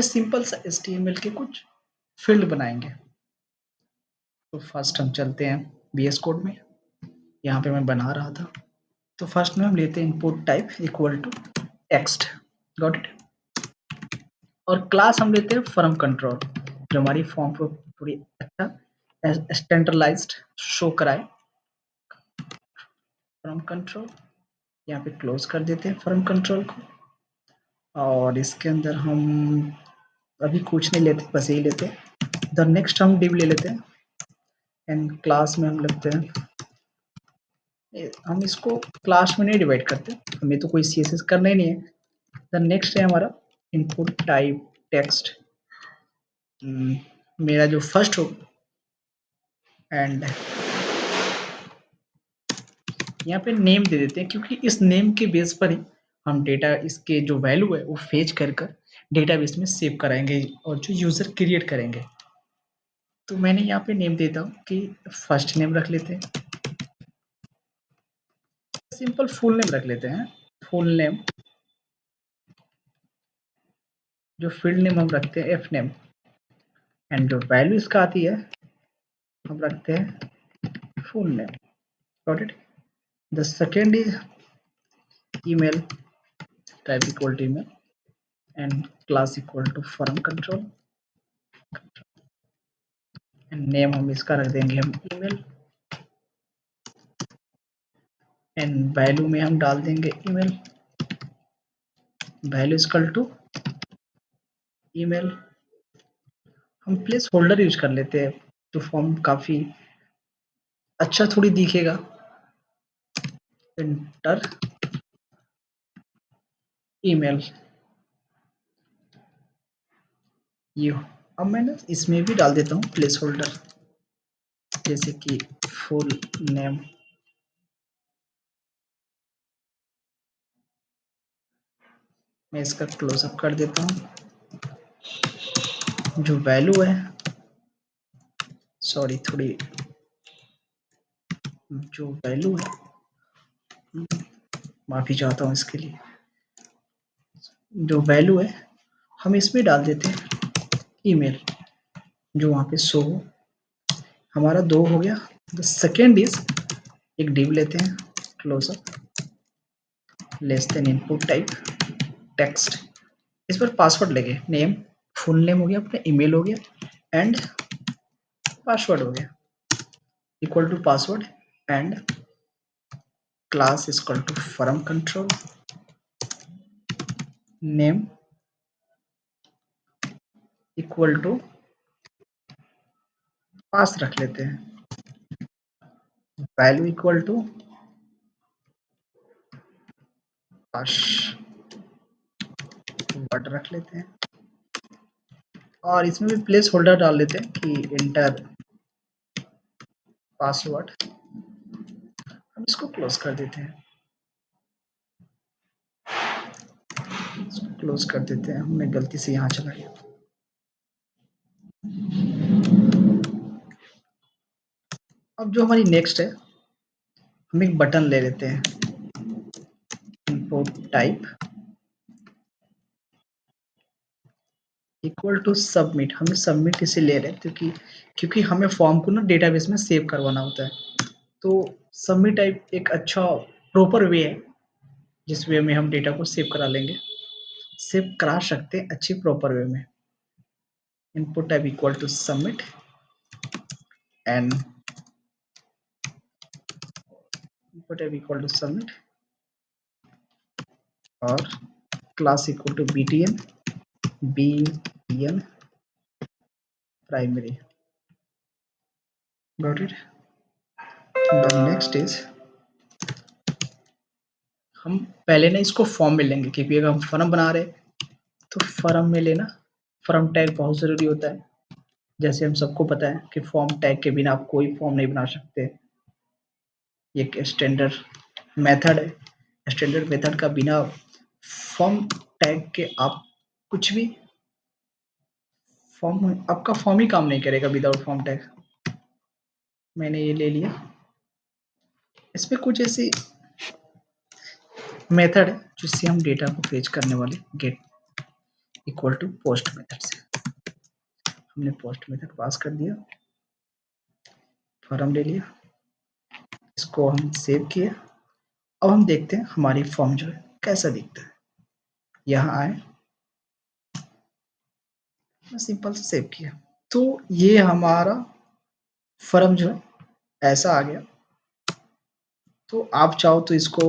Simple सा HTML के कुछ फील्ड बनाएंगे। तो फर्स्ट हम चलते हैं VS कोड में। यहाँ पे मैं बना रहा था। तो फर्स्ट में हम लेते हैं input type equal to text. Got it. और क्लास हम लेते हैं फॉर्म कंट्रोल, जो हमारी फॉर्म को थोड़ी अच्छा स्टैंडर्डाइज्ड शो कराए। फॉर्म कंट्रोल यहाँ पे क्लोज कर देते हैं फॉर्म कंट्रोल को। और इसके अंदर हम अभी कुछ नहीं लेते, बस यही लेते हैं। द नेक्स्ट हम डिव ले लेते हैं एंड क्लास में हम लेते हैं, हम इसको क्लास में नहीं डिवाइड करते, हमें तो कोई CSS करना ही नहीं है। द नेक्स्ट है हमारा इनपुट टाइप टेक्स्ट, मेरा जो फर्स्ट हो, एंड यहाँ पे नेम दे देते हैं, क्योंकि इस नेम के बेस पर ही हम डेटा, इसके जो वैल्यू है वो फेच कर डेटाबेस में सेव कराएंगे और जो यूजर क्रिएट करेंगे। तो मैंने यहाँ पे नेम देता हूँ कि फर्स्ट नेम रख लेते हैं, सिंपल फुल नेम रख लेते हैं। फुल नेम, जो फील्ड नेम हम रखते हैं एफ नेम, एंड जो वैल्यू इसका आती है हम रखते हैं full name. Got it. The second is email type equal to email and class equal to form control, and name हम इसका रख देंगे हम ईमेल, एंड वैल्यू में हम डाल देंगे email, value equal to email. हम प्लेस होल्डर यूज कर लेते हैं, तो फॉर्म काफी अच्छा थोड़ी दिखेगा। Enter email you. अब मैं ना इसमें भी डाल देता हूँ प्लेस होल्डर, जैसे कि फुल नेम, मैं इसका क्लोजअप कर देता हूँ। जो वैल्यू है, सॉरी थोड़ी, जो वैल्यू है, माफी चाहता हूँ इसके लिए, जो वैल्यू है हम इसमें डाल देते हैं ईमेल, जो वहाँ पे शो हो। हमारा दो हो गया। द सेकेंड इज, एक डिव लेते हैं close up, less than input type text, इस पर पासवर्ड लगे, नेम फुल नेम हो गया अपना, ईमेल हो गया एंड पासवर्ड हो गया, equal to password, and class is equal to form control, name equal to pass रख लेते हैं, वैल्यू इक्वल टू पासवर्ड रख लेते हैं, और इसमें भी प्लेस होल्डर डाल लेते हैं कि इंटर पासवर्ड। हम इसको क्लोज कर देते हैं, इसको क्लोज कर देते हैं, हमने गलती से यहाँ चला गया। अब जो हमारी नेक्स्ट है, हम एक बटन ले लेते हैं, input type equal to submit. हमें सबमिट इसे ले रहे हैं क्योंकि हमें फॉर्म को ना डेटाबेस में सेव करवाना होता है। तो सबमिट टाइप एक अच्छा प्रॉपर वे है जिस वे में हम डेटा को सेव करा लेंगे, सेव करा सकते हैं अच्छी प्रॉपर वे में। Input type equal to submit and input type equal to submit, और class equal to btn primary. Got it. The next is, हम पहले ना इसको फॉर्म में लेंगे, क्योंकि अगर हम फॉर्म बना रहे तो फॉर्म में लेना, फॉर्म टैग बहुत ज़रूरी होता है। जैसे हम सबको पता है कि फॉर्म टैग के बिना आप कोई फॉर्म नहीं बना सकते। एक स्टैंडर्ड मेथड है, स्टैंडर्ड मेथड का बिना फॉर्म टैग के आप कुछ भी फॉर्म, आपका फॉर्म ही काम नहीं करेगा विदाउट फॉर्म टैग। मैंने ये ले लिया। इसमें कुछ ऐसी मेथड है जिससे हम डेटा को फेच करने वाले, get equal to post method से हमने पोस्ट मेथड पास कर दिया, फॉर्म ले लिया, इसको हम सेव किए। अब हम देखते हैं हमारी फॉर्म जो है कैसा दिखता है। यहाँ आए, सिंपल से सेव किया, तो ये हमारा फॉर्म जो है ऐसा आ गया। तो आप चाहो तो इसको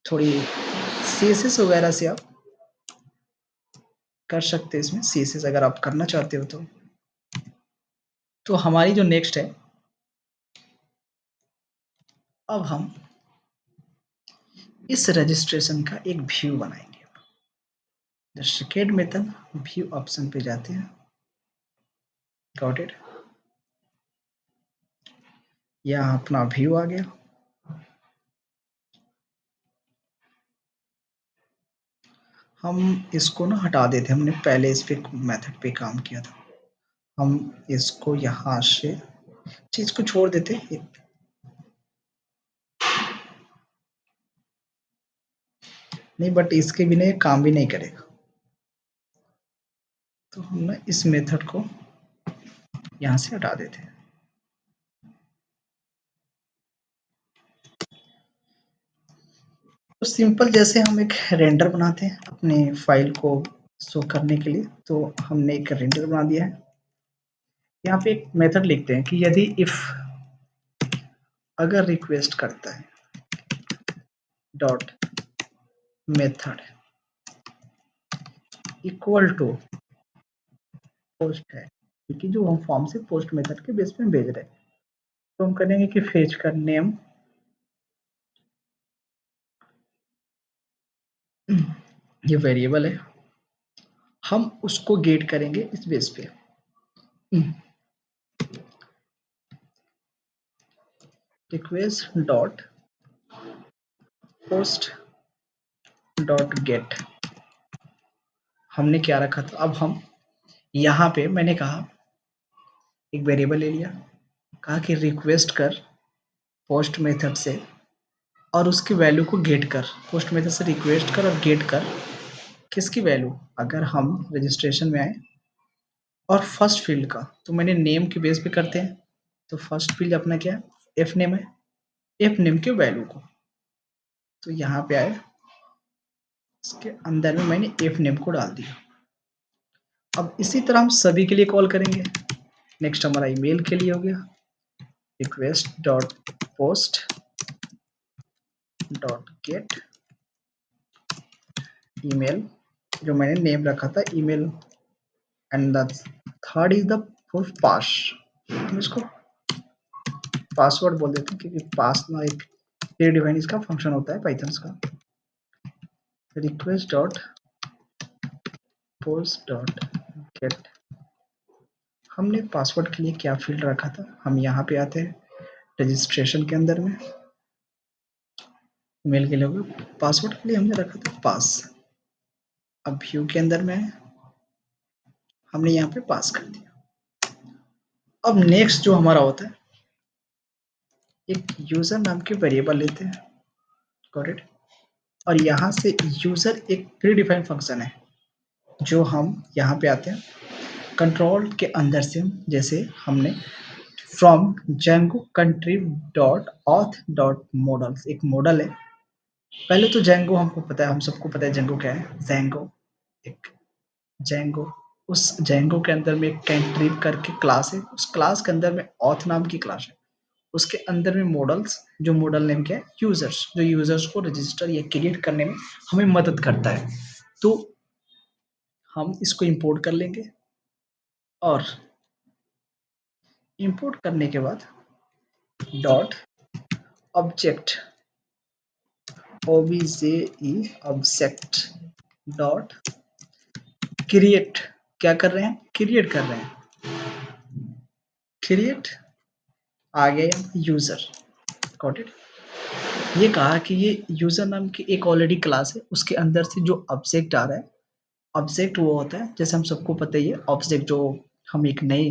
थोड़ी सीएसएस वगैरह से आप कर सकते हैं, इसमें सीएसएस अगर आप करना चाहते हो तो हमारी जो नेक्स्ट है, अब हम इस रजिस्ट्रेशन का एक व्यू बनाएंगे। सेकेंड मेथड व्यू ऑप्शन पे जाते हैं, गॉट इट, यहाँ अपना व्यू आ गया। हम इसको ना हटा देते, हमने पहले इस पे मेथड पे काम किया था, हम इसको यहाँ से चीज को छोड़ देते, नहीं बट इसके बिना ये काम भी नहीं करेगा, तो हम ना इस मेथड को यहाँ से हटा देते हैं। तो सिंपल जैसे हम एक रेंडर बनाते हैं अपने फाइल को शो करने के लिए, तो हमने एक रेंडर बना दिया है। यहाँ पे एक मेथड लिखते हैं कि यदि इफ अगर रिक्वेस्ट करता है dot method equal to post है, क्योंकि जो हम फॉर्म से पोस्ट मेथड के बेस पे भेज रहे हैं, तो हम करेंगे कि फेच कर नेम, ये वेरिएबल है, हम उसको गेट करेंगे इस बेस पे, request dot post dot gate हमने क्या रखा था। अब हम यहाँ पे मैंने कहा एक वेरिएबल ले लिया, कहा कि रिक्वेस्ट कर पोस्ट मेथड से और उसकी वैल्यू को गेट कर, पोस्ट मेथड से रिक्वेस्ट कर और गेट कर किसकी वैल्यू, अगर हम रजिस्ट्रेशन में आए और फर्स्ट फील्ड का, तो मैंने नेम के बेस पे करते हैं, तो फर्स्ट फील्ड अपना क्या है, एफ नेम है, एफ नेम के वैल्यू को, तो यहाँ पे आए, इसके अंदर में मैंने एफ नेम को डाल दिया। अब इसी तरह हम सभी के लिए कॉल करेंगे। नेक्स्ट हमारा ईमेल के लिए हो गया, request dot post dot get email, जो मैंने नेम रखा था email, and the third is the pass, हम इसको पासवर्ड बोल देते हैं, क्योंकि पास ना एक प्री डिफाइन इसका फंक्शन होता है पाइथन का। Request dot post dot gate, हमने पासवर्ड के लिए क्या फील्ड रखा था, हम यहाँ पे आते हैं रजिस्ट्रेशन के अंदर में, ईमेल के लिए पासवर्ड के लिए हमने रखा था पास। अब व्यू के अंदर में हमने यहाँ पे पास कर दिया। अब नेक्स्ट जो हमारा होता है, एक यूजर नाम के वेरिएबल लेते हैं, गॉट इट, और यहाँ से यूजर एक प्री डिफाइंड फंक्शन है, जो हम यहाँ पे आते हैं कंट्रोल के अंदर से, जैसे हमने from Django country dot auth dot models, एक मॉडल है, पहले तो जेंगो हमको पता है, हम सबको पता है जेंगो क्या है, जेंगो एक जेंगो, उस जेंगो के अंदर में एक कंट्री करके क्लास है, उस क्लास के अंदर में ऑथ नाम की क्लास है, उसके अंदर में मॉडल्स, जो मॉडल नेम क्या है यूजर्स, जो यूजर्स को रजिस्टर या क्रिएट करने में हमें मदद करता है, तो हम इसको इंपोर्ट कर लेंगे, और इंपोर्ट करने के बाद dot object object dot create, क्या कर रहे हैं, क्रिएट कर रहे हैं, क्रिएट आ गया यूजर, गॉट इट, ये कहा कि ये यूजर नाम की एक ऑलरेडी क्लास है, उसके अंदर से जो ऑब्जेक्ट आ रहा है, ऑब्जेक्ट वो होता है, जैसे हम सबको पता ही है ऑब्जेक्ट, जो हम एक नई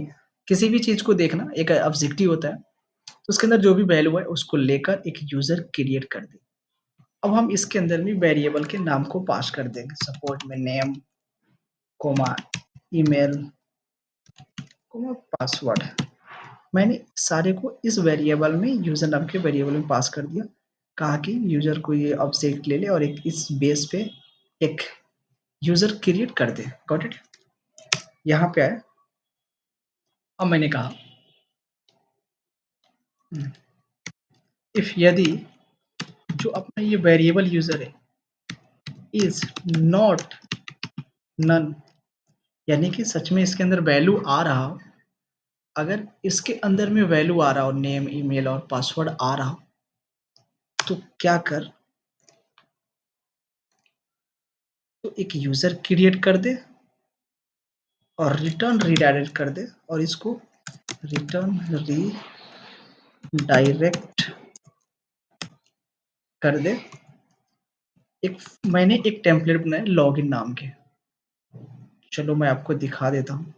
किसी भी चीज को देखना एक ऑब्जेक्टिव होता है, तो उसके अंदर जो भी वैल्यू है उसको लेकर एक यूजर क्रिएट कर दे। अब हम इसके अंदर में वेरिएबल के नाम को पास कर देंगे, सपोज में name comma email comma password. मैंने सारे को इस वेरिएबल में यूजर नाम के वेरिएबल में पास कर दिया। कहा कि यूजर को ये ऑब्जेक्ट ले ले और एक इस बेस पे एक यूजर क्रिएट कर दे। Got it. यहाँ पे आया। अब मैंने कहा इफ यदि जो अपना ये वेरिएबल यूजर है इज नॉट नन, यानी कि सच में इसके अंदर वैल्यू आ रहा हो, अगर इसके अंदर में वैल्यू आ रहा हो, नेम ईमेल और पासवर्ड आ रहा हो, तो क्या कर, तो एक यूजर क्रिएट कर दे और रिटर्न रीडायरेक्ट कर दे और इसको रिटर्न रीडायरेक्ट कर दे। मैंने एक टेम्पलेट बनाया लॉगिन नाम के, चलो मैं आपको दिखा देता हूँ।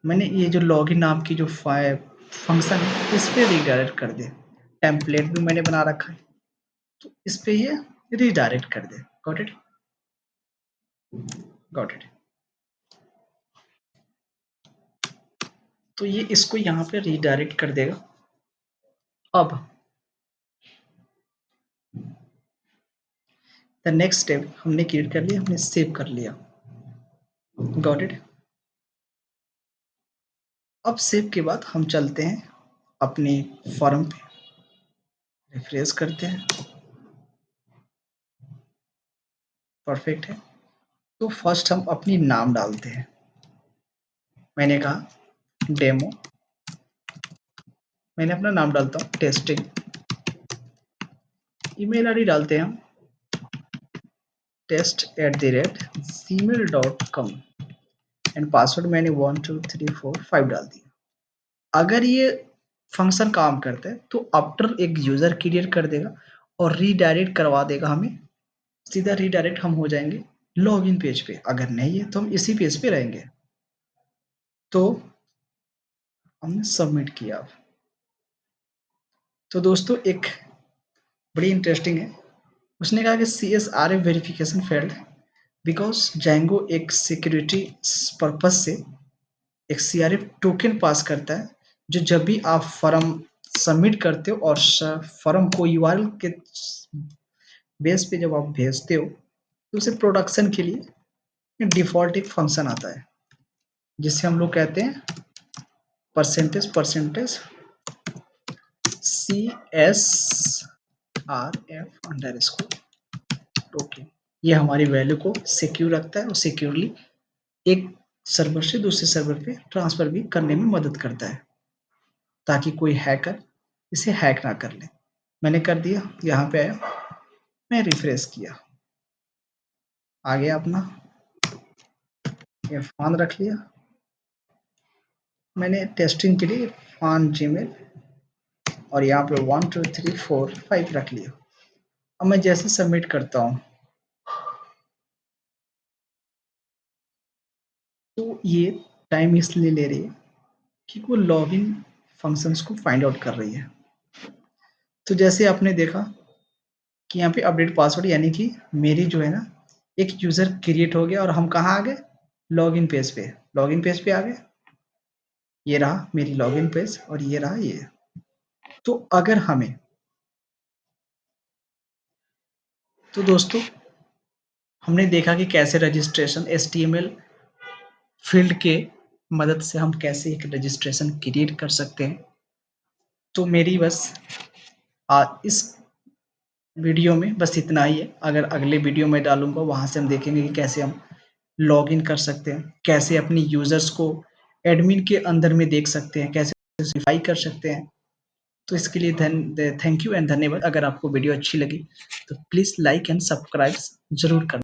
मैंने ये जो लॉगिन नाम की जो फंक्शन है इस पे रीडायरेक्ट कर दे। टेम्पलेट भी मैंने बना रखा है, तो इस पे ये रीडायरेक्ट कर दे। Got it. Got it. तो ये इसको यहाँ पे रीडायरेक्ट कर देगा। अब द नेक्स्ट स्टेप हमने क्रिएट कर लिया, हमने सेव कर लिया। Got it. अब सेव के बाद हम चलते हैं अपने फॉर्म पे, रिफ्रेश करते हैं। परफेक्ट है। तो फर्स्ट हम अपनी नाम डालते हैं। मैंने कहा डेमो, मैंने अपना नाम डालता हूँ टेस्टिंग। ईमेल आईडी डालते हैं हम test@gmail.com एंड पासवर्ड मैंने 1 2 3 4 5 डाल दिया। अगर ये फंक्शन काम करता है तो आफ्टर एक यूजर क्रिएट कर देगा और रीडायरेक्ट करवा देगा हमें। सीधा रीडायरेक्ट हम हो जाएंगे लॉगिन पेज पे। अगर नहीं है तो हम इसी पेज पे रहेंगे। तो हमने सबमिट किया। तो दोस्तों एक बड़ी इंटरेस्टिंग है, उसने कहा कि CSRF verification failed because Django एक सिक्योरिटी पर्पज से एक CRF टोकन पास करता है, जो जब भी आप फॉर्म सबमिट करते हो और फॉर्म को URL के बेस पे जब आप भेजते हो तो उसे प्रोडक्शन के लिए डिफॉल्ट एक फंक्शन आता है जिसे हम लोग कहते हैं परसेंटेज CSRF टोकन। ये हमारी वैल्यू को सिक्योर रखता है और सिक्योरली एक सर्वर से दूसरे सर्वर पे ट्रांसफर भी करने में मदद करता है, ताकि कोई हैकर इसे हैक ना कर ले। मैंने कर दिया, यहाँ पे आया, मैं रिफ्रेश किया, आ गया अपना इरफान रख लिया। मैंने टेस्टिंग के लिए इरफान जीमेल और यहाँ पे 1 2 3 4 5 रख लिया। अब मैं जैसे सबमिट करता हूँ तो ये टाइम इसलिए ले रही है कि वो लॉगिन फंक्शंस को फाइंड आउट कर रही है। तो जैसे आपने देखा कि यहाँ पे अपडेट पासवर्ड, यानी कि मेरी जो है ना एक यूजर क्रिएट हो गया और हम कहाँ आ गए, लॉगिन पेज पे। लॉगिन पेज पे आ गए, ये रहा मेरी लॉगिन पेज और ये रहा ये। तो अगर हमें, तो दोस्तों हमने देखा कि कैसे रजिस्ट्रेशन HTML फील्ड के मदद से हम कैसे एक रजिस्ट्रेशन क्रिएट कर सकते हैं। तो मेरी बस इस वीडियो में बस इतना ही है। अगर अगले वीडियो में डालूंगा वहां से हम देखेंगे कि कैसे हम लॉगिन कर सकते हैं, कैसे अपनी यूजर्स को एडमिन के अंदर में देख सकते हैं, कैसे स्पेसिफाई कर सकते हैं। तो इसके लिए थैंक यू एंड धन्यवाद। अगर आपको वीडियो अच्छी लगी तो प्लीज़ लाइक एंड सब्सक्राइब जरूर करना।